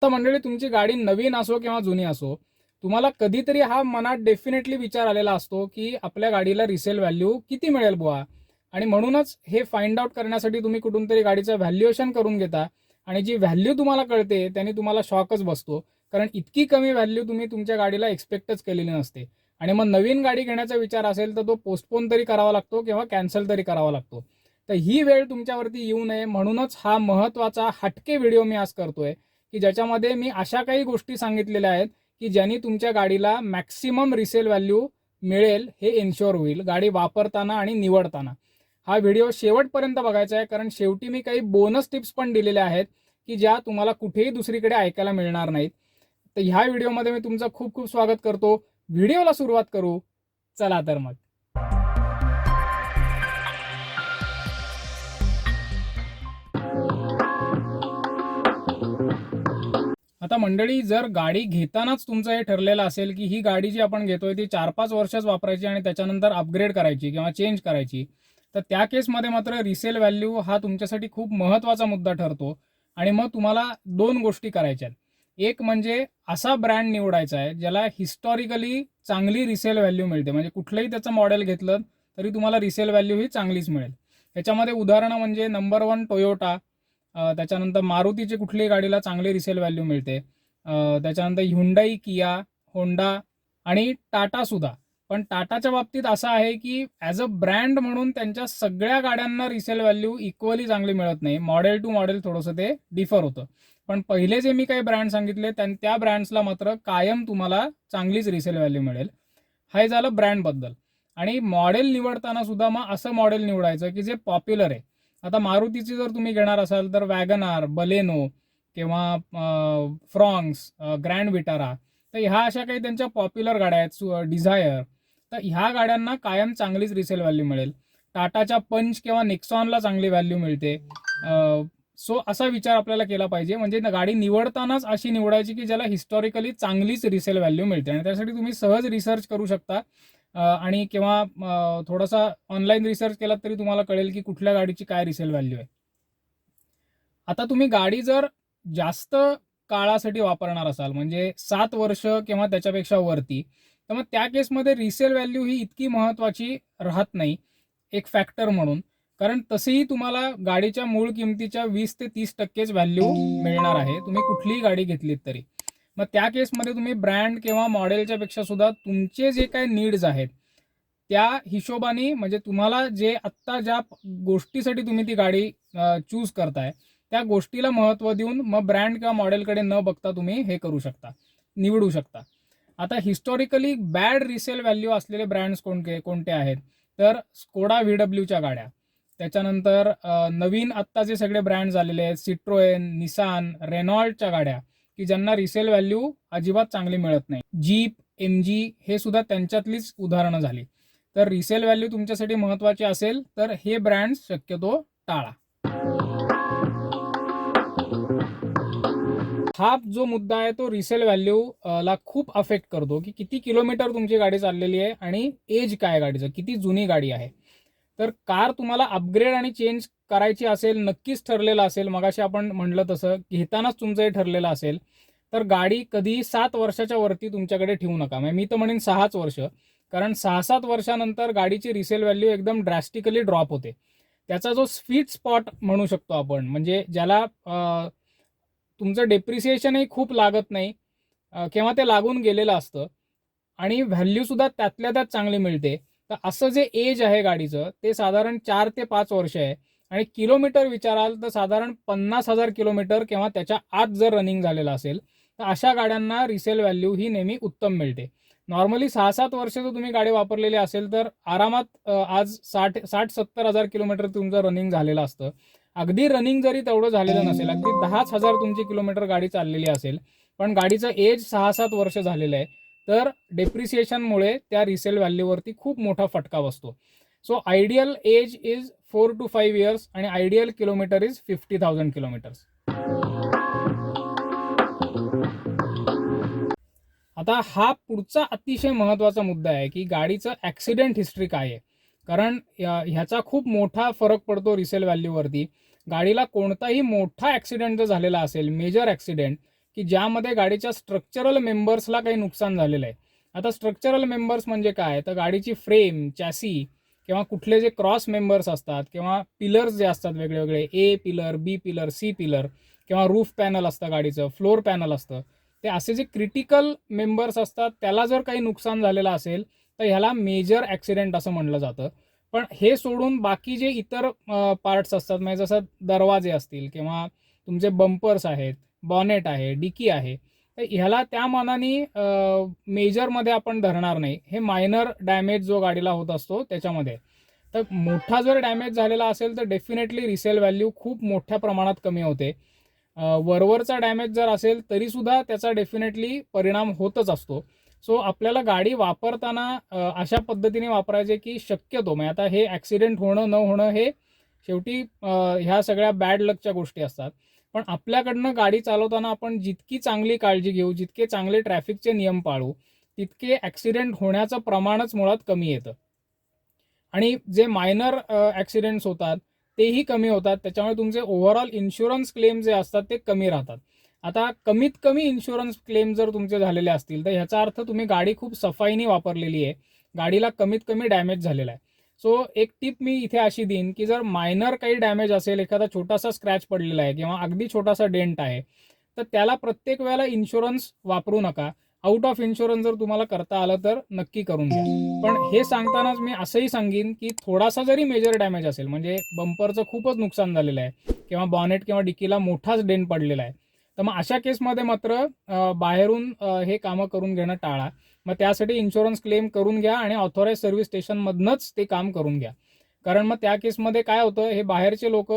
आता मंडळी तुमची गाडी नवीन असो किंवा जुनी असो, तुम्हाला कधीतरी हा मनात डेफिनेटली विचार आलेला असतो की आपल्या गाडीला रिसेल व्हॅल्यू किती मिळेल बुवा. आणि म्हणूनच हे फाइंड आउट करण्यासाठी तुम्ही कुठून तरी गाडीचं व्हॅल्युएशन करून घेता आणि जी व्हॅल्यू तुम्हाला कळते त्याने तुम्हाला शॉकच बसतो, कारण इतकी कमी व्हॅल्यू तुम्ही तुमच्या गाडीला एक्सपेक्टच केलेली नसते. आणि मग नवीन गाडी घेण्याचा विचार असेल तर तो पोस्टपोन तरी करावा लागतो किंवा कॅन्सल तरी करावा लागतो. तर ही वेळ तुमच्यावरती येऊ नये म्हणूनच हा महत्त्वाचा हटके व्हिडिओ मी आज करतोय, की ज्याच्यामध्ये मी अशा काही गोष्टी सांगितलेल्या आहेत की ज्यांनी तुमच्या गाडीला मॅक्सिमम रिसेल व्हॅल्यू मिळेल हे इन्शुअर होईल गाडी वापरताना आणि निवडताना. हा व्हिडिओ शेवटपर्यंत बघायचा आहे, कारण शेवटी मी काही बोनस टिप्स पण दिलेल्या आहेत की ज्या तुम्हाला कुठेही दुसरीकडे ऐकायला मिळणार नाहीत. तर ह्या व्हिडिओमध्ये मी तुमचं खूप खूप स्वागत करतो. व्हिडिओला सुरुवात करू, चला तर मग. आता मंडळी, जर गाडी घेतानाच तुमचं हे ठरलेलं असेल की ही गाडी जी आपण घेतोय ती 4-5 वर्षच वापरायची आणि त्याच्यानंतर अपग्रेड करायची किंवा चेंज करायची, तर त्या केसमध्ये मात्र रिसेल व्हॅल्यू हा तुमच्यासाठी खूप महत्त्वाचा मुद्दा ठरतो. आणि मग तुम्हाला 2 गोष्टी करायच्या आहेत. एक म्हणजे असा ब्रँड निवडायचा आहे ज्याला हिस्टॉरिकली चांगली रिसेल व्हॅल्यू मिळते, म्हणजे कुठलंही त्याचं मॉडेल घेतलं तरी तुम्हाला रिसेल व्हॅल्यू ही चांगलीच मिळेल. त्याच्यामध्ये उदाहरणं म्हणजे नंबर 1 टोयोटा, त्याच्यानंतर मारुतीची कुठलीही गाडीला चांगली रिसेल व्हॅल्यू मिळते, त्याच्यानंतर ह्युंडाई, किया, होंडा आणि टाटा सुद्धा. पण टाटाच्या बाबतीत असं आहे की ॲज अ ब्रँड म्हणून त्यांच्या सगळ्या गाड्यांना रिसेल व्हॅल्यू इक्वली चांगली मिळत नाही. मॉडेल टू मॉडेल थोडंसं ते डिफर होतं. पण पहिले जे मी काही ब्रँड सांगितले त्या ब्रँड्सला मात्र कायम तुम्हाला चांगलीच रिसेल व्हॅल्यू मिळेल. हे झालं ब्रँडबद्दल. आणि मॉडेल निवडताना सुद्धा मग असं मॉडेल निवडायचं की जे पॉप्युलर आहे. आता मारुतीची जर तुम्ही घेणार असाल तर वॅगनार, बलेनो किंवा फ्रॉन्क्स, ग्रँड विटारा, तर ह्या अशा काही त्यांच्या पॉप्युलर गाड्या आहेत, डिझायर. तर ह्या गाड्यांना कायम चांगलीच रिसेल व्हॅल्यू मिळेल. टाटाच्या पंच किंवा नेक्सॉनला चांगली व्हॅल्यू मिळते. सो असा विचार आपल्याला केला पाहिजे, म्हणजे गाडी निवडतानाच अशी निवडायची की ज्याला हिस्टॉरिकली चांगलीच रिसेल व्हॅल्यू मिळते. आणि त्यासाठी तुम्ही सहज रिसर्च करू शकता आणि किंवा थोडासा ऑनलाईन रिसर्च केलात तरी तुम्हाला कळेल की कुठल्या गाडीची काय रिसेल व्हॅल्यू आहे. आता तुम्ही गाडी जर जास्त काळासाठी वापरणार असाल, म्हणजे 7 वर्ष किंवा त्याच्यापेक्षा वरती, तर मग त्या केसमध्ये रिसेल व्हॅल्यू ही इतकी महत्त्वाची राहत नाही एक फॅक्टर म्हणून. कारण तसेही तुम्हाला गाडीच्या मूळ किमतीच्या 20 ते 30% व्हॅल्यू मिळणार आहे तुम्ही कुठलीही गाडी घेतलीत तरी. मग त्या केसमध्ये तुम्ही ब्रँड किंवा मॉडेलच्या पेक्षा सुद्धा तुमचे जे काही नीड्स आहेत त्या हिशोबाने, म्हणजे तुम्हाला जे आत्ता ज्या गोष्टीसाठी तुम्ही ती गाडी चूज करताय त्या गोष्टीला महत्त्व देऊन मग ब्रँड किंवा मॉडेलकडे न बघता तुम्ही हे करू शकता, निवडू शकता. आता हिस्टॉरिकली बॅड रिसेल व्हॅल्यू असलेले ब्रँड्स कोणते आहेत, तर स्कोडा व्हीडब्ल्यूच्या गाड्या, त्याच्यानंतर नवीन आत्ता जे सगळे ब्रँड्स आलेले आहेत, सिट्रोएन, निसान, रेनॉल्टच्या गाड्या, की ज्यांना रिसेल व्हॅल्यू अजिबात चांगली मिळत नाही. जीप, MG हे सुद्धा त्यांच्यातलीच उदाहरणं झाली. तर रिसेल व्हॅल्यू तुमच्यासाठी महत्त्वाची असेल तर हे ब्रँड्स शक्यतो टाळा. हा जो मुद्दा आहे तो रिसेल व्हॅल्यू ला खूप अफेक्ट करतो, की किती किलोमीटर तुमची गाडी चाललेली आहे आणि एज काय गाडीचं, किती जुनी गाडी आहे. तर कार तुम्हाला अपग्रेड आणि चेंज करायची असेल, नक्कीच ठरलेलं असेल, मगाशी आपण म्हटलं तसं घेतानाच तुमचं हे ठरलेलं असेल, तर गाडी कधीही 7 वर्षाच्या वरती तुमच्याकडे ठेवू नका. म्हणजे मी तर म्हणेन 6च वर्ष, कारण 6-7 वर्षानंतर गाडीची रिसेल व्हॅल्यू एकदम ड्रॅस्टिकली ड्रॉप होते. त्याचा जो स्वीट स्पॉट म्हणू शकतो आपण, म्हणजे ज्याला तुमचं डेप्रिसिएशनही खूप लागत नाही किंवा ते लागून गेलेलं असतं आणि व्हॅल्यूसुद्धा त्यातल्या त्यात चांगली मिळते. तर असं जे एज आहे गाडीचं ते साधारण 4 ते 5 वर्ष आहे. आणि किलोमीटर विचाराल तर साधारण 50,000 किलोमीटर किंवा त्याच्या आत जर रनिंग झालेलं असेल तर अशा गाड्यांना रिसेल व्हॅल्यू ही नेहमी उत्तम मिळते. नॉर्मली 6-7 वर्ष जर तुम्ही गाडी वापरलेली असेल तर आरामात आज 60-70 हजार किलोमीटर तुमचं रनिंग झालेलं असतं. अगदी रनिंग जरी तेवढं झालेलं नसेल, अगदी 10,000 तुमची किलोमीटर गाडी चाललेली असेल, पण गाडीचं एज 6-7 वर्ष झालेलं आहे, तर डेप्रिसिएशनमुळे त्या रिसेल व्हॅल्यूवरती खूप मोठा फटका बसतो. So ideal age is 4 to 5 years आणि आयडियल किलोमीटर इज 50,000 किलोमीटर्स. आता हा पुढचा अतिशय महत्त्वाचा मुद्दा आहे की गाडीचं ॲक्सिडेंट हिस्ट्री काय आहे. कारण ह्याचा खूप मोठा फरक पडतो रिसेल व्हॅल्यूवरती. गाडीला कोणताही मोठा ॲक्सिडेंट जर झालेला असेल, मेजर ॲक्सिडेंट, की ज्यामध्ये गाडीच्या स्ट्रक्चरल मेंबर्सला काही नुकसान झालेलं आहे. आता स्ट्रक्चरल मेंबर्स म्हणजे काय, तर गाडीची फ्रेम, चॅसी किंवा कुठले जे क्रॉस मेंबर्स असतात किंवा पिलर्स जे असतात वेगळे, ए पिलर, बी पिलर, सी पिलर किंवा रूफ पॅनल असतं गाडीचं, फ्लोर पॅनल असतं, ते असे जे क्रिटिकल मेंबर्स असतात त्याला जर काही नुकसान झालेलं असेल तर ह्याला मेजर ॲक्सिडेंट असं म्हटलं जातं. पण हे सोडून बाकी जे इतर पार्ट्स असतात, म्हणजे जसं दरवाजे असतील किंवा तुमचे बंपर्स आहेत, बॉनेट आहे, डिकी आहे, तर ह्याला त्या मानाने मेजरमध्ये आपण धरणार नाही. हे मायनर डॅमेज जो गाडीला होत असतो त्याच्यामध्ये. तर मोठा जर डॅमेज झालेला असेल तर डेफिनेटली रिसेल व्हॅल्यू खूप मोठ्या प्रमाणात कमी होते. वरवरचा डॅमेज जर असेल तरीसुद्धा त्याचा डेफिनेटली परिणाम होतच असतो. सो आपल्याला गाडी वापरताना अशा पद्धतीने वापरायचे की शक्यतो, म्हणजे आता हे ॲक्सिडेंट होणं न होणं हे शेवटी ह्या सगळ्या बॅड लकच्या गोष्टी असतात. पण आपल्याकडनं गाडी चालवताना आपण जितकी चांगली काळजी घेऊ, जितके चांगले ट्रॅफिकचे नियम पाळू, तितके ॲक्सिडेंट होण्याचं प्रमाणच मुळात कमी येतं. आणि जे मायनर ॲक्सिडेंट्स होतात तेही कमी होतात. त्याच्यामुळे तुमचे ओव्हरऑल इन्शुरन्स क्लेम जे असतात ते कमी राहतात. आता कमीत कमी इन्शुरन्स क्लेम जर तुमचे झालेले असतील तर ह्याचा अर्थ तुम्ही गाडी खूप सफाईने वापरलेली आहे, गाडीला कमीत कमी डॅमेज झालेला आहे. सो एक टिप मी इथे अशी देईन की जर मायनर काही डॅमेज असेल, एखादा छोटासा स्क्रॅच पडलेला आहे किंवा अगदी छोटासा डेंट आहे, तर त्याला प्रत्येक वेळेला इन्शुरन्स वापरू नका. आउट ऑफ इन्शुरन्स जर तुम्हाला करता आलं तर नक्की करून घ्या. पण हे सांगतानाच मी असंही सांगेन की थोडासा जरी मेजर डॅमेज असेल, म्हणजे बंपरचं खूपच नुकसान झालेलं आहे किंवा बॉनेट किंवा डिकीला मोठाच डेंट पडलेला आहे, तर मग अशा केसमध्ये मात्र बाहेरून हे कामं करून घेणं टाळा. मग त्यासाठी इन्शुरन्स क्लेम करून घ्या आणि ऑथोराइज सर्व्हिस स्टेशनमधनंच ते काम करून घ्या. कारण मग त्या केसमध्ये काय होतं, हे बाहेरचे लोक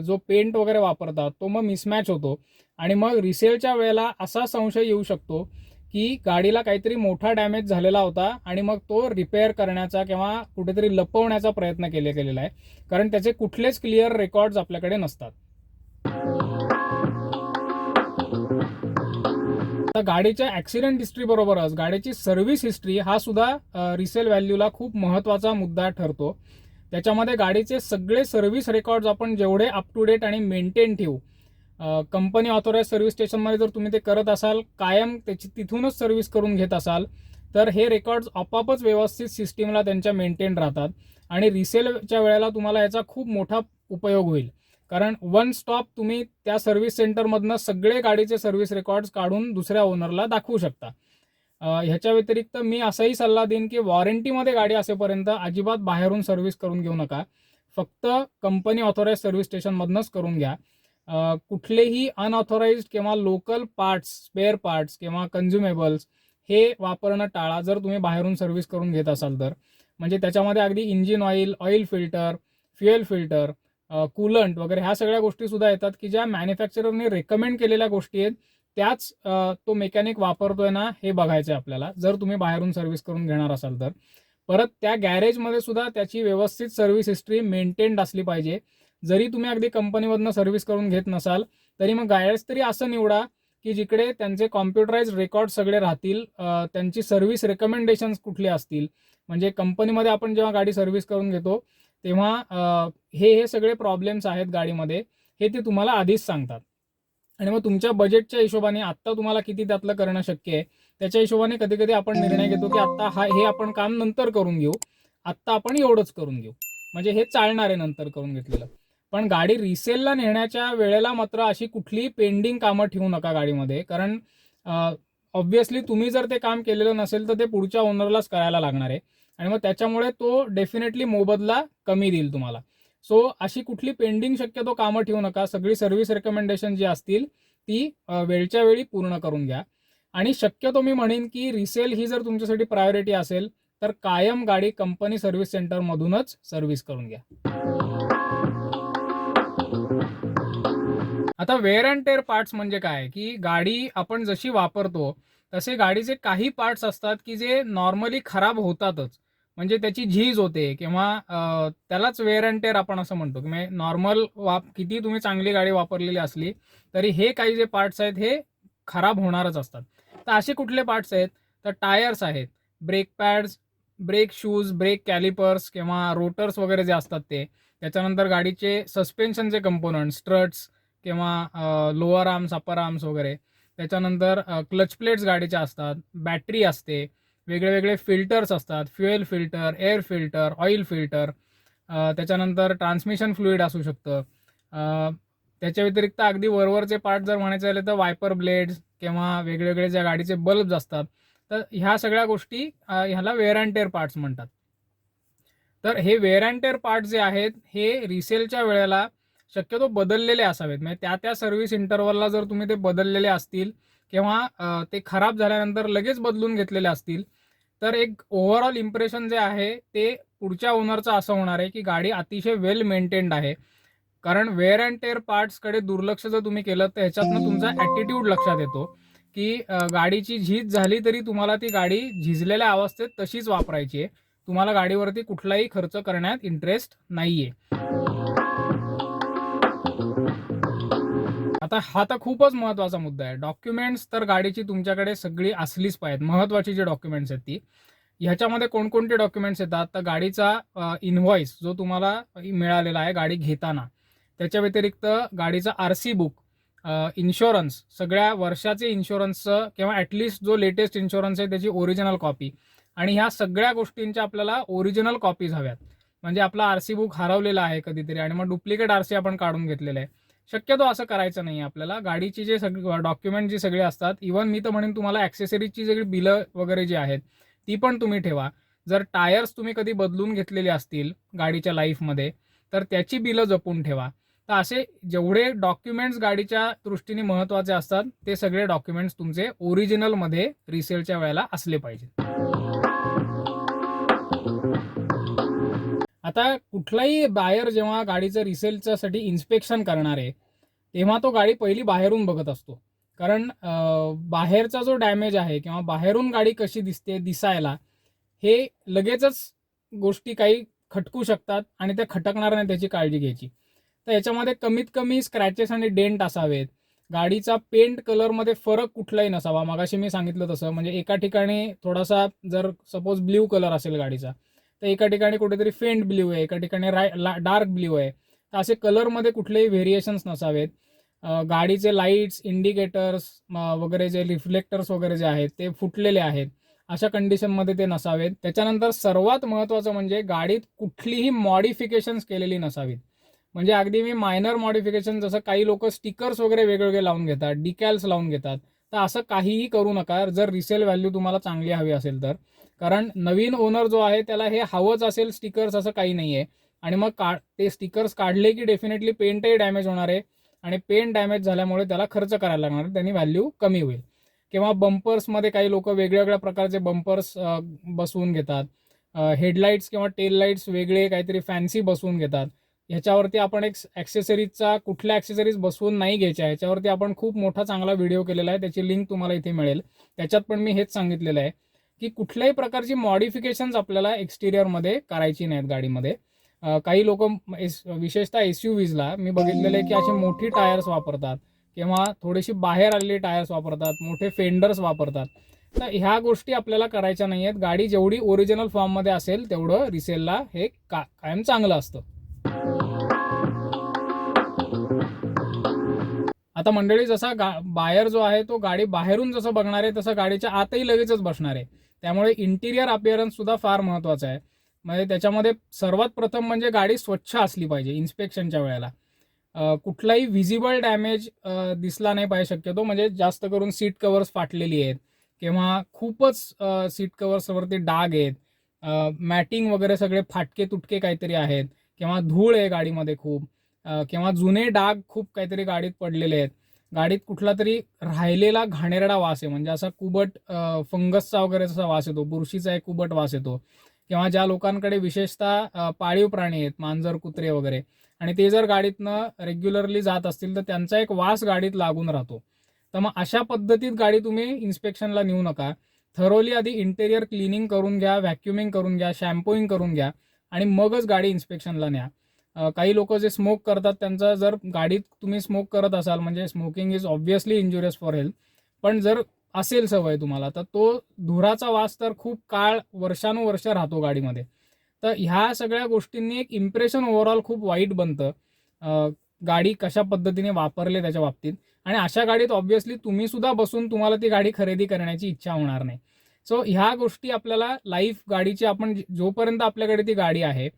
जो पेंट वगैरे वापरतात तो मग मिसमॅच होतो आणि मग रिसेलच्या वेळेला असा संशय येऊ शकतो की गाडीला काहीतरी मोठा डॅमेज झालेला होता आणि मग तो रिपेअर करण्याचा किंवा कुठेतरी लपवण्याचा प्रयत्न केलेला आहे, कारण त्याचे कुठलेच क्लिअर रेकॉर्ड्स आपल्याकडे नसतात. आता गाडीच्या ॲक्सिडेंट हिस्ट्री बरोबरच गाडीची सर्व्हिस हिस्ट्री हा सुद्धा रिसेल व्हॅल्यूला खूप महत्त्वाचा मुद्दा ठरतो. त्याच्यामध्ये गाडीचे सगळे सर्व्हिस रेकॉर्ड्स आपण जेवढे अप टू डेट आणि मेंटेन ठेवू, कंपनी ऑथोराइज सर्व्हिस स्टेशनमध्ये जर तुम्ही ते करत असाल, कायम त्याची तिथूनच सर्व्हिस करून घेत असाल, तर हे रेकॉर्ड्स आपोआपच व्यवस्थित सिस्टीमला त्यांच्या मेंटेन राहतात आणि रिसेलच्या वेळेला तुम्हाला याचा खूप मोठा उपयोग होईल. कारण वन स्टॉप तुम्ही त्या सर्व्हिस सेंटरमधनं सगळे गाडीचे सर्व्हिस रेकॉर्ड्स काढून दुसऱ्या ओनरला दाखवू शकता. ह्याच्या व्यतिरिक्त मी असाही सल्ला देईन की वॉरंटीमध्ये गाडी असेपर्यंत अजिबात बाहेरून सर्व्हिस करून घेऊ नका. फक्त कंपनी ऑथोराइज सर्व्हिस स्टेशनमधनंच करून घ्या. कुठलेही अनऑथोराइज किंवा लोकल पार्ट्स, स्पेअर पार्ट्स किंवा कन्झ्युमेबल्स हे वापरणं टाळा जर तुम्ही बाहेरून सर्व्हिस करून घेत असाल तर. म्हणजे त्याच्यामध्ये अगदी engine oil, oil filter, fuel filter, coolant वगैरे ह्या सगळ्या गोष्टी सुद्धा येतात की ज्या मॅन्युफॅक्चररने रेकमेंड केलेल्या गोष्टी आहेत, त्याच तो मेकॅनिक वापरतोय ना हे बघायचं आहे आपल्याला, जर तुम्ही बाहेरून सर्व्हिस करून घेणार असाल तर. परत त्या गॅरेजमध्ये सुद्धा त्याची व्यवस्थित सर्व्हिस हिस्ट्री मेंटेन्ड असली पाहिजे. जरी तुम्ही अगदी कंपनीमधनं सर्व्हिस करून घेत नसाल तरी मग गॅरेज तरी असं निवडा की जिकडे त्यांचे कॉम्प्युटराइज रेकॉर्ड सगळे राहतील, त्यांची सर्व्हिस रेकमेंडेशन्स कुठले असतील. म्हणजे कंपनीमध्ये आपण जेव्हा गाडी सर्व्हिस करून घेतो तेव्हा हे सगळे प्रॉब्लेम्स आहेत गाडीमध्ये, हे ते तुम्हाला आधीच सांगतात. आणि मग तुमच्या बजेटच्या हिशोबाने आत्ता तुम्हाला किती त्यातलं करणं शक्य आहे त्याच्या हिशोबाने कधी कधी आपण निर्णय घेतो की आत्ता हे आपण काम नंतर करून घेऊ, आत्ता आपण एवढंच करून घेऊ, म्हणजे हे चालणार आहे नंतर करून घेतलेलं. पण गाडी रिसेलला नेण्याच्या वेळेला मात्र अशी कुठलीही पेंडिंग कामं ठेवू नका गाडीमध्ये. कारण ऑब्व्हियसली तुम्ही जर ते काम केलेलं नसेल तर ते पुढच्या ओनरलाच करायला लागणार आहे आणि मग त्याच्यामुळे तो डेफिनेटली मोबदला कमी देईल तुम्हाला. सो अशी कुठली पेंडिंग शक्यतो कामं ठेवू नका. सगळी सर्व्हिस रेकमेंडेशन जी असतील ती वेळच्या वेळी पूर्ण करून घ्या. आणि शक्यतो मी म्हणेन की रिसेल ही जर तुमच्यासाठी प्रायोरिटी असेल तर कायम गाडी कंपनी सर्व्हिस सेंटरमधूनच सर्व्हिस करून घ्या. आता वेअर अँड टेअर पार्ट्स म्हणजे काय, की गाडी आपण जशी वापरतो तसे गाडीचे काही पार्ट्स असतात की जे नॉर्मली खराब होतातच. म्हणजे त्याची झीज होते किंवा त्यालाच वेअर अँड टेअर आपण असं म्हणतो की म्हणजे नॉर्मल किती तुम्ही चांगली गाडी वापरलेली असली तरी हे काही जे पार्ट्स आहेत हे खराब होणारच असतात. तर असे कुठले पार्ट्स आहेत, तर टायर्स आहेत, brake pads, brake shoes, brake calipers किंवा रोटर्स वगैरे जे असतात ते. त्याच्यानंतर गाडीचे सस्पेन्शनचे कंपोनंट, स्ट्रट्स किंवा लोअर आर्म्स, अपर आर्म्स वगैरे. त्याच्यानंतर क्लच प्लेट्स गाडीच्या असतात, बॅटरी असते, वेगळे वेगळे फिल्टर्स असतात, fuel filter, air filter, oil filter, त्याच्यानंतर ट्रान्समिशन फ्लुइड असू शकतं. त्याच्या व्यतिरिक्त अगदी वरवरचे पार्ट जर म्हणायचे झाले तर वायपर ब्लेड्स किंवा वेगवेगळे ज्या गाडीचे बल्ब्स असतात, तर ह्या सगळ्या गोष्टी ह्याला वेअर अँड टेअर पार्ट्स म्हणतात. तर हे वेअर अँड टेअर पार्ट जे आहेत हे रिसेलच्या वेळेला शक्यतो बदललेले असावेत. म्हणजे त्या सर्व्हिस इंटरवलला जर तुम्ही ते बदललेले असतील किंवा ते खराब झाल्यानंतर लगेच बदलून घेतलेले असतील, तर एक ओव्हरऑल इम्प्रेशन जे आहे ते पुढच्या ओनरचं असं होणार आहे की गाडी अतिशय वेल मेंटेन्ड आहे. कारण वेअर अँड टेअर पार्ट्सकडे दुर्लक्ष जर तुम्ही केलं तर ह्याच्यातनं तुमचा ॲटिट्यूड लक्षात येतो की गाडीची झीज झाली तरी तुम्हाला ती गाडी झिजलेल्या अवस्थेत तशीच वापरायची आहे. तुम्हाला गाडीवरती कुठलाही खर्च करण्यात इंटरेस्ट नाहीये. आता हा तर खूपच महत्त्वाचा मुद्दा आहे. डॉक्युमेंट्स तर गाडीची तुमच्याकडे सगळी असलीच पाहिजेत. महत्त्वाची जी डॉक्युमेंट्स आहेत ती. ह्याच्यामध्ये कोणकोणते डॉक्युमेंट्स येतात, तर गाडीचा इनव्हॉइस जो तुम्हाला मिळालेला आहे गाडी घेताना. त्याच्या व्यतिरिक्त गाडीचा आरसी बुक, इन्शुरन्स, सगळ्या वर्षाचे इन्शुरन्सचं किंवा ॲटलिस्ट जो लेटेस्ट इन्शुरन्स आहे त्याची ओरिजिनल कॉपी. आणि ह्या सगळ्या गोष्टींच्या आपल्याला ओरिजिनल कॉपीज हव्यात. म्हणजे आपला आरसी बुक हरवलेला आहे कधीतरी आणि मग डुप्लिकेट आरसी आपण काढून घेतलेला आहे. शक्यतो असं करायचं नाही आपल्याला. गाडीची जे सगळे डॉक्युमेंट जे सगळे असतात, इव्हन मी तर म्हणेन तुम्हाला ॲक्सेसरीजची सगळी बिलं वगैरे जी आहेत ती पण तुम्ही ठेवा. जर टायर्स तुम्ही कधी बदलून घेतलेले असतील गाडीच्या लाईफमध्ये तर त्याची बिलं जपून ठेवा. तर असे जेवढे डॉक्युमेंट्स गाडीच्या दृष्टीने महत्त्वाचे असतात ते सगळे डॉक्युमेंट्स तुमचे ओरिजिनलमध्ये रिसेलच्या वेळेला असले पाहिजेत. आता कुठलाही बायर जेव्हा गाडीचं रिसेलच्यासाठी इन्स्पेक्शन करणार आहे तेव्हा तो गाडी पहिली बाहेरून बघत असतो. कारण बाहेरचा जो डॅमेज आहे किंवा बाहेरून गाडी कशी दिसते दिसायला, हे लगेचच गोष्टी काही खटकू शकतात आणि त्या खटकणार नाही त्याची काळजी घ्यायची. तर याच्यामध्ये कमीत कमी स्क्रॅचेस आणि डेंट असावेत. गाडीचा पेंट कलरमध्ये फरक कुठलाही नसावा. मगाशी मी सांगितलं तसं, म्हणजे एका ठिकाणी थोडासा जर सपोज ब्ल्यू कलर असेल गाडीचा, तर एका ठिकाणी कुठेतरी फेंट ब्ल्यू आहे, एका ठिकाणी डार्क ब्ल्यू आहे. तर असे कलरमध्ये कुठलेही व्हेरिएशन्स नसावेत. गाडीचे लाईट्स, इंडिकेटर्स वगैरे जे रिफ्लेक्टर्स वगैरे जे आहेत ते फुटलेले आहेत, अशा कंडिशनमध्ये ते नसावेत. त्याच्यानंतर सर्वात महत्त्वाचं म्हणजे गाडीत कुठलीही मॉडिफिकेशन्स केलेली नसावीत. म्हणजे अगदी मी मायनर मॉडिफिकेशन, जसं काही लोक स्टिकर्स वगैरे वेगवेगळे लावून घेतात, डिकॅल्स लावून घेतात, तर असं काहीही करू नका जर रिसेल व्हॅल्यू तुम्हाला चांगली हवी असेल तर. कारण नवीन ओनर जो आहे त्याला हे हवंच असेल स्टिकर्स असं काही नाही आहे. आणि मग ते स्टिकर्स काढले की डेफिनेटली पेंटही डॅमेज होणार आहे आणि पेंट डॅमेज झाल्यामुळे त्याला खर्च करायला लागणार आहे, त्यांनी व्हॅल्यू कमी होईल. किंवा बंपर्समध्ये काही लोक वेगवेगळ्या प्रकारचे बंपर्स बसवून घेतात, हेडलाईट्स किंवा टेल लाईट्स वेगळे काहीतरी फॅन्सी बसवून घेतात. ह्याच्यावरती आपण एक ॲक्सेसरीजचा कुठल्या ॲक्सेसरीज बसवून नाही घ्यायच्या, ह्याच्यावरती आपण खूप मोठा चांगला व्हिडिओ केलेला आहे, त्याची लिंक तुम्हाला इथे मिळेल. त्याच्यात पण मी हेच सांगितलेलं आहे की कुठल्याही प्रकारची मॉडिफिकेशन्स आपल्याला एक्सटिरियरमध्ये करायची नाहीत गाडीमध्ये. काही लोक विशेषतः SUVजला मी बघितलेलं आहे की अशी मोठी टायर्स वापरतात किंवा थोडीशी बाहेर आलेली टायर्स वापरतात, मोठे फेंडर्स वापरतात. तर ह्या गोष्टी आपल्याला करायच्या नाही आहेत. गाडी जेवढी ओरिजिनल फॉर्ममध्ये असेल तेवढं रिसेलला हे कायम चांगलं असतं. आता मंडळी, जसा बायर जो आहे तो गाडी बाहेरून जसं बघणार आहे तसं गाडीच्या आतही लगेचच बसणार आहे. त्यामुळे इंटिरियर अपिअरन्स सुद्धा फार महत्त्वाचा आहे. म्हणजे त्याच्यामध्ये सर्वात प्रथम म्हणजे गाडी स्वच्छ असली पाहिजे इन्स्पेक्शनच्या वेळेला. कुठलाही व्हिजिबल डॅमेज दिसला नाही पाहिजे शक्यतो. म्हणजे जास्त करून सीट कवर्स फाटलेली आहेत किंवा खूपच सीट कवर्सवरती डाग आहेत, मॅटिंग वगैरे सगळे फाटके तुटके काहीतरी आहेत किंवा धूळ आहे गाडीमध्ये खूप, किंवा जुने डाग खूप काहीतरी गाडीत पडलेले आहेत. गाडीत कुठला तरी राहिलेला घाणेरडा वास आहे, म्हणजे असा कुबट फंगसचा वगैरे जसा वास येतो, बुरशीचा एक कुबट वास येतो. किंवा ज्या लोकांकडे विशेषतः पाळीव प्राणी आहेत, मांजर, कुत्रे वगैरे, आणि ते जर गाडीतनं रेग्युलरली जात असतील तर त्यांचा एक वास गाडीत लागून राहतो. तर मग अशा पद्धतीत गाडी तुम्ही इन्स्पेक्शनला नेऊ नका. थरोली आधी इंटेरियर क्लिनिंग करून घ्या, व्हॅक्युमिंग करून घ्या, शॅम्पूइंग करून घ्या आणि मगच गाडी इन्स्पेक्शनला न्या. काही लोक जे स्मोक करतात त्यांचा, जर गाडीत तुम्ही स्मोक करत असाल, म्हणजे smoking is obviously injurious for health, पण जर असेल सवय तुम्हाला तर तो धुराचा वास तर खूप काळ वर्षानुवर्ष राहतो गाडीमध्ये. तर ह्या सगळ्या गोष्टींनी एक इम्प्रेशन ओव्हरऑल खूप वाईट बनतं गाडी कशा पद्धतीने वापरले त्याच्या बाबतीत. आणि अशा गाडीत ऑब्व्हियसली तुम्ही सुद्धा बसून तुम्हाला ती गाडी खरेदी करण्याची इच्छा होणार नाही. सो ह्या गोष्टी आपल्याला लाईफ गाडीची, आपण जोपर्यंत आपल्याकडे ती गाडी आहे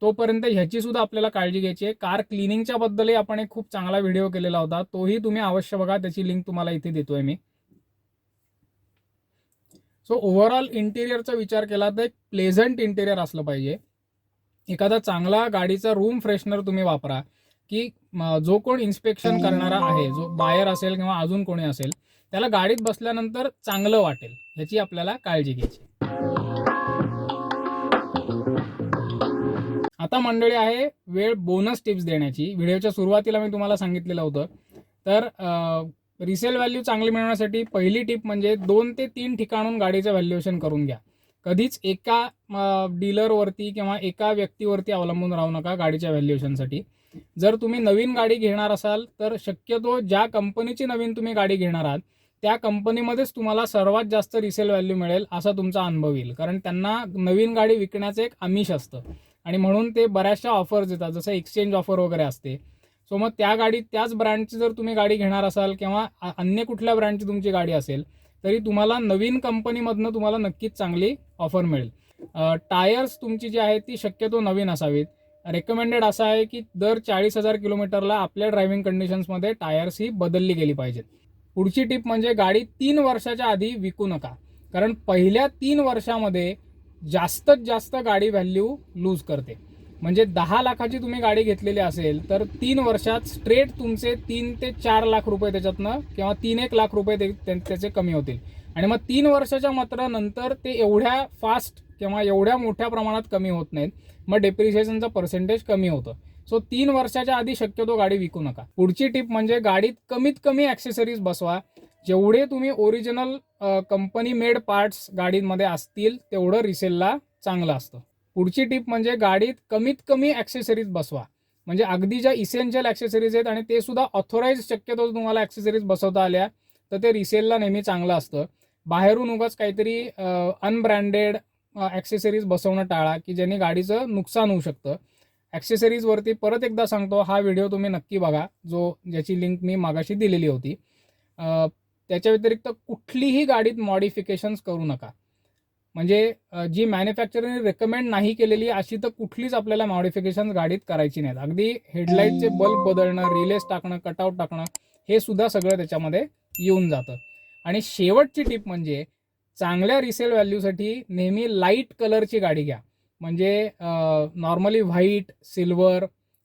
तोपर्यंत ह्याची सुद्धा आपल्याला काळजी घ्यायची आहे. कार क्लिनिंगच्या बद्दलही आपण एक खूप चांगला व्हिडिओ केलेला होता, तोही तुम्ही अवश्य बघा, त्याची लिंक तुम्हाला इथे देतोय मी. सो ओव्हरऑल इंटिरियरचा विचार केला तर एक प्लेझंट इंटिरियर असलं पाहिजे. एखादा चांगला गाडीचा रूम फ्रेशनर तुम्ही वापरा, की जो कोण इन्स्पेक्शन करणारा आहे, जो बायर असेल किंवा अजून कोणी असेल, त्याला गाडीत बसल्यानंतर चांगलं वाटेल, ह्याची आपल्याला काळजी घ्यायची. आता मंडळी आहे वेळ बोनस टिप्स देण्याची. व्हिडिओच्या सुरुवातीला मी तुम्हाला सांगितलेलं होतं. तर रिसेल व्हॅल्यू चांगली मिळवण्यासाठी पहिली टिप म्हणजे 2 ते 3 ठिकाणून गाडीचं व्हॅल्युएशन करून घ्या. कधीच एका डीलरवरती किंवा एका व्यक्तीवरती अवलंबून राहू नका गाडीच्या व्हॅल्युएशनसाठी. जर तुम्ही नवीन गाडी घेणार असाल तर शक्यतो ज्या कंपनीची नवीन तुम्ही गाडी घेणार आहात त्या कंपनीमध्येच तुम्हाला सर्वात जास्त रिसेल व्हॅल्यू मिळेल असा तुमचा अनुभव येईल. कारण त्यांना नवीन गाडी विकण्याचं एक आमिष असतं आणि म्हणून ते बऱ्याचशा ऑफर्स देतात, जसं एक्सचेंज ऑफर वगैरे असते. सो मग त्या गाडी, त्याच ब्रँडची जर तुम्ही गाडी घेणार असाल किंवा अन्य कुठल्या ब्रँडची तुमची गाडी असेल तरी तुम्हाला नवीन कंपनीमधनं तुम्हाला नक्कीच चांगली ऑफर मिळेल. टायर्स तुमची जी आहेत ती शक्यतो नवीन असावीत. रेकमेंडेड असं आहे की दर 40,000 किलोमीटरला आपल्या ड्रायव्हिंग कंडिशन्समध्ये टायर्स ही बदलली गेली पाहिजेत. पुढची टिप म्हणजे गाडी 3 वर्षाच्या आधी विकू नका, कारण पहिल्या 3 वर्षामध्ये जास्तीत जास्त गाडी व्हॅल्यू लूज करते. म्हणजे 10 लाखाची तुम्ही गाडी घेतलेली असेल तर 3 वर्षात स्ट्रेट तुमचे 3 ते 4 लाख रुपये त्याच्यातनं किंवा 3-1 लाख रुपये त्याचे कमी होतील. आणि मग 3 वर्षाच्या मात्र नंतर ते एवढ्या फास्ट किंवा एवढ्या मोठ्या प्रमाणात कमी होत नाहीत, मग डेप्रिसिएशनचं पर्सेंटेज कमी होतं. सो 3 वर्षाच्या आधी शक्यतो गाडी विकू नका. पुढची टिप म्हणजे गाडीत कमीत कमी ॲक्सेसरीज बसवा. जेवढे तुम्ही ओरिजिनल कंपनी मेड पार्ट्स गाडीमध्ये असतील तेवढं रिसेलला चांगलं असतं. पुढची टिप म्हणजे गाडीत कमीत कमी ॲक्सेसरीज बसवा. म्हणजे अगदी ज्या इसेन्शियल ॲक्सेसरीज आहेत आणि ते सुद्धा ऑथोराइज शक्यतो तुम्हाला ॲक्सेसरीज बसवता आल्या तर ते रिसेलला नेहमी चांगलं असतं. बाहेरून उगाच काहीतरी अनब्रँडेड ॲक्सेसरीज बसवणं टाळा की ज्याने गाडीचं नुकसान होऊ शकतं. ॲक्सेसरीजवरती परत एकदा सांगतो, हा व्हिडिओ तुम्ही नक्की बघा, ज्याची लिंक मी मागाशी दिलेली होती. त्याच्या व्यतिरिक्त कुठलीही गाडीत मॉडिफिकेशन्स करू नका. म्हणजे जी मॅन्युफॅक्चररने रेकमेंड नाही केलेली अशी तर कुठलीच आपल्याला मॉडिफिकेशन गाडीत करायची नाहीत. अगदी हेडलाईटचे बल्ब बदलणं, रिलेस टाकणं, कटआउट टाकणं हे सुद्धा सगळं त्याच्यामध्ये येऊन जातं. आणि शेवटची टिप म्हणजे चांगल्या रिसेल व्हॅल्यूसाठी नेहमी लाईट कलरची गाडी घ्या. म्हणजे नॉर्मली व्हाईट, सिल्वर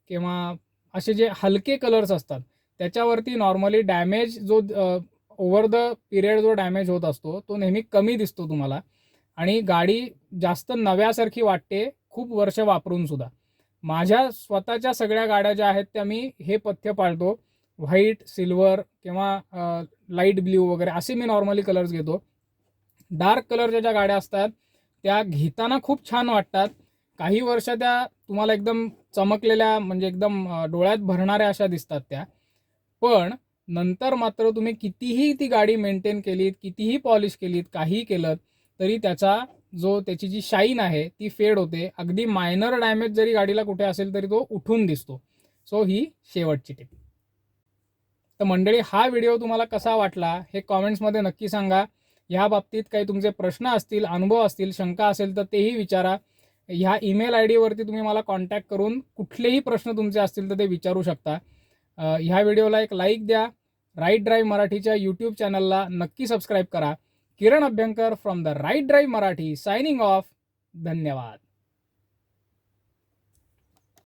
किंवा असे जे हलके कलर्स असतात त्याच्यावरती नॉर्मली डॅमेज जो ओव्हर द पिरियड जो डॅमेज होत असतो तो नेहमी कमी दिसतो तुम्हाला आणि गाडी जास्त नव्यासारखी वाटते खूप वर्ष वापरून सुद्धा. माझ्या स्वतःच्या सगळ्या गाड्या ज्या आहेत त्या मी हे पथ्य पाळतो. व्हाईट, सिल्वर किंवा लाईट ब्ल्यू वगैरे असे मी नॉर्मली कलर्स घेतो. डार्क कलरच्या ज्या गाड्या असतात त्या घेताना खूप छान वाटतात. काही वर्ष त्या तुम्हाला एकदम चमकलेल्या म्हणजे एकदम डोळ्यात भरणाऱ्या अशा दिसतात त्या. पण नंतर मात्र तुम्ही कितीही ती गाडी मेंटेन केलीत, कितीही पॉलिश केलीत, काहीही केलं तरी त्याची जी शाईन आहे ती फेड होते. अगदी मायनर डॅमेज जरी गाडीला कुठे असेल तरी तो उठून दिसतो. सो ही शेवटची टिप. तर मंडळी, हा व्हिडिओ तुम्हाला कसा वाटला हे कॉमेंट्समध्ये नक्की सांगा. ह्या बाबतीत काही तुमचे प्रश्न असतील, अनुभव असतील, शंका असेल तर तेही विचारा. ह्या ईमेल ID वरती तुम्ही मला कॉन्टॅक्ट करून कुठलेही प्रश्न तुमचे असतील तर ते विचारू शकता. ह्या व्हिडिओला एक लाईक द्या. राईट ड्राईव्ह मराठीच्या यूट्यूब चॅनलला नक्की सबस्क्राईब करा. Kiran Abhyankar from the right drive Marathi signing off. धन्यवाद.